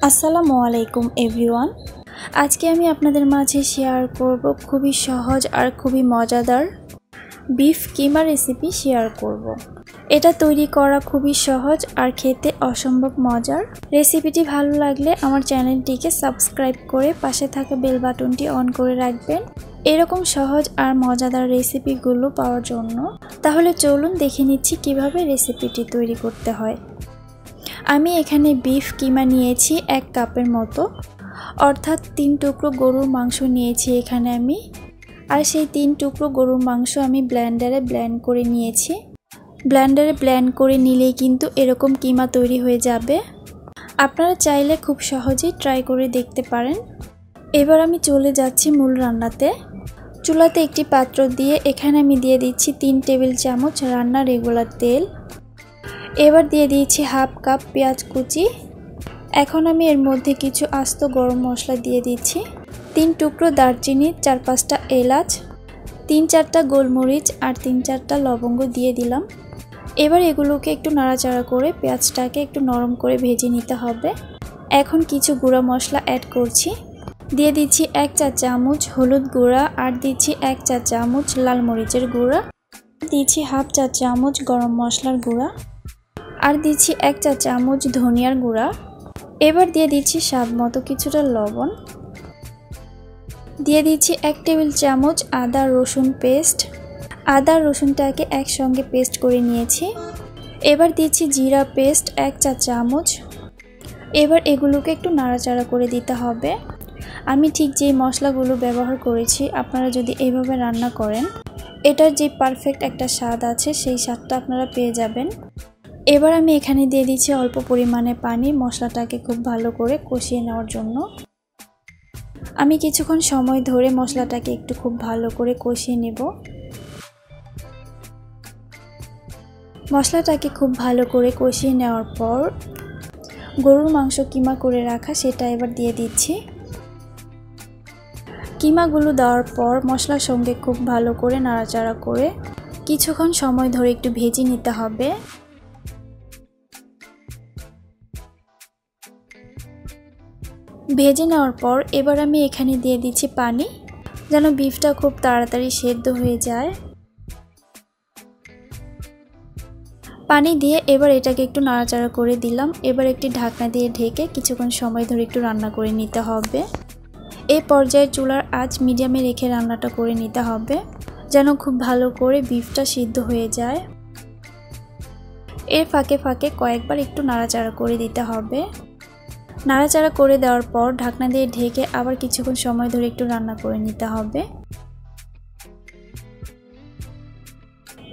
আসসালামু আলাইকুম এভরিওয়ান। আজকে আমি আপনাদের মাঝে শেয়ার করব খুবই সহজ আর খুবই মজাদার বিফ কিমা রেসিপি শেয়ার করব। এটা তৈরি করা খুবই সহজ আর খেতে অসম্ভব মজার। রেসিপিটি ভালো লাগলে আমার চ্যানেলটিকে সাবস্ক্রাইব করে পাশে থাকা বেল বাটনটি অন করে রাখবেন এরকম সহজ আর মজাদার রেসিপিগুলো পাওয়ার জন্য। তাহলে চলুন দেখে নিচ্ছি কিভাবে রেসিপিটি তৈরি করতে হয়। আমি এখানে বিফ কিমা নিয়েছি 1 কাপের মতো, অর্থাৎ 3 টুকরো গরুর মাংস নিয়েছি এখানে আমি। আর সেই 3 টুকরো গরুর মাংস আমি ব্লেন্ডারে ব্লেন্ড করে নিয়েছি। ব্লেন্ডারে ব্লেন্ড করে নিলেই কিন্তু এরকম কিমা তৈরি হয়ে যাবে। আপনারা চাইলে খুব সহজেই ট্রাই করে দেখতে পারেন। এবার আমি চলে যাচ্ছি মূল রান্নাতে। চুলাতে একটি পাত্র দিয়ে এখানে আমি দিয়ে দিচ্ছি 3 টেবিল চামচ রান্নার রেগুলার তেল। এবার দিয়ে দিয়েছি হাফ কাপ পেঁয়াজ কুচি। এখন আমি এর মধ্যে কিছু আস্ত গরম মশলা দিয়ে দিচ্ছি। 3 টুকরো দারচিনি, 4-5টা এলাচ, 3-4টা গোলমরিচ আর 3-4টা লবঙ্গ দিয়ে দিলাম। এবার এগুলোকে একটু নাড়াচাড়া করে পেঁয়াজটাকে একটু নরম করে ভেজে নিতে হবে। এখন কিছু গুঁড়া মশলা অ্যাড করছি। দিয়ে দিচ্ছি 1 চা চামচ হলুদ গুঁড়া আর দিচ্ছি 1 চা চামচ লাল মরিচের গুঁড়া, দিচ্ছি হাফ চা চামচ গরম মশলার গুঁড়া আর দিচ্ছি 1 চা চামচ ধনিয়ার গুঁড়া। এবার দিয়ে দিচ্ছি স্বাদ মতো কিছুটা লবণ। দিয়ে দিচ্ছি 1 টেবিল চামচ আদা রসুন পেস্ট। আদা রসুনটাকে একসঙ্গে পেস্ট করে নিয়েছি। এবার দিচ্ছি জিরা পেস্ট 1 চা চামচ। এবার এগুলোকে একটু নাড়াচাড়া করে দিতে হবে। আমি ঠিক যেই মশলাগুলো ব্যবহার করেছি আপনারা যদি এইভাবে রান্না করেন এটার যে পারফেক্ট একটা স্বাদ আছে সেই স্বাদটা আপনারা পেয়ে যাবেন। এবার আমি এখানে দিয়ে দিচ্ছি অল্প পরিমাণে পানি মশলাটাকে খুব ভালো করে কষিয়ে নেওয়ার জন্য। আমি কিছুক্ষণ সময় ধরে মশলাটাকে একটু খুব ভালো করে কষিয়ে নেব। মশলাটাকে খুব ভালো করে কষিয়ে নেওয়ার পর গরুর মাংস কিমা করে রাখা সেটা এবার দিয়ে দিচ্ছি। কিমাগুলো দেওয়ার পর মশলার সঙ্গে খুব ভালো করে নাড়াচাড়া করে কিছুক্ষণ সময় ধরে একটু ভেজে নিতে হবে। ভেজে নেওয়ার পর এবার আমি এখানে দিয়ে দিচ্ছি পানি, যেন বিফটা খুব তাড়াতাড়ি সেদ্ধ হয়ে যায়। পানি দিয়ে এবার এটাকে একটু নাড়াচাড়া করে দিলাম। এবার একটি ঢাকনা দিয়ে ঢেকে কিছুক্ষণ সময় ধরে একটু রান্না করে নিতে হবে। এই পর্যায়ে চুলার আঁচ মিডিয়ামে রেখে রান্নাটা করে নিতে হবে, যেন খুব ভালো করে বিফটা সিদ্ধ হয়ে যায়। এর ফাঁকে ফাঁকে কয়েকবার একটু নাড়াচাড়া করে দিতে হবে। নাড়াচাড়া করে দেওয়ার পর ঢাকনা দিয়ে ঢেকে আবার কিছুক্ষণ সময় ধরে একটু রান্না করে নিতে হবে।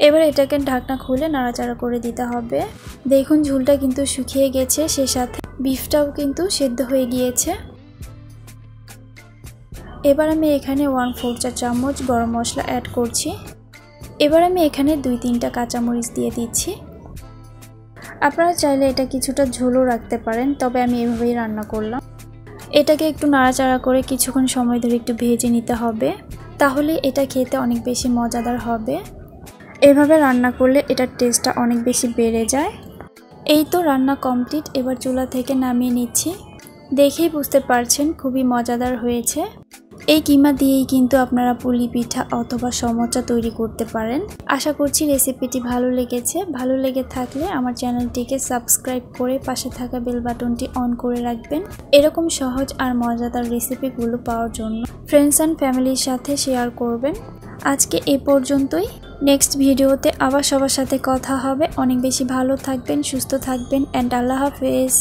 এবার এটাকে ঢাকনা খুলে নাড়াচাড়া করে দিতে হবে। দেখুন ঝোলটা কিন্তু শুকিয়ে গেছে, সেই সাথে বিফটাও কিন্তু সেদ্ধ হয়ে গিয়েছে। এবার আমি এখানে 1/4 চা চামচ গরম মশলা অ্যাড করছি। এবার আমি এখানে 2-3টা কাঁচামরিচ দিয়ে দিচ্ছি। আপনারা চাইলে এটা কিছুটা ঝোলও রাখতে পারেন, তবে আমি এভাবেই রান্না করলাম। এটাকে একটু নাড়াচাড়া করে কিছুক্ষণ সময় ধরে একটু ভেজে নিতে হবে, তাহলে এটা খেতে অনেক বেশি মজাদার হবে। এভাবে রান্না করলে এটার টেস্টটা অনেক বেশি বেড়ে যায়। এই তো রান্না কমপ্লিট। এবার চুলা থেকে নামিয়ে নিচ্ছি। দেখেই বুঝতে পারছেন খুবই মজাদার হয়েছে। এই কিমা দিয়েই কিন্তু আপনারা পুলি পিঠা অথবা সমোচা তৈরি করতে পারেন। আশা করছি রেসিপিটি ভালো লেগেছে। ভালো লেগে থাকলে আমার চ্যানেলটিকে সাবস্ক্রাইব করে পাশে থাকা বেল বাটনটি অন করে রাখবেন এরকম সহজ আর মজাদার রেসিপিগুলো পাওয়ার জন্য। ফ্রেন্ডস অ্যান্ড ফ্যামিলির সাথে শেয়ার করবেন। আজকে এই পর্যন্তই। নেক্সট ভিডিওতে আবার সবার সাথে কথা হবে। অনেক বেশি ভালো থাকবেন, সুস্থ থাকবেন অ্যান্ড আল্লাহ হাফেজ।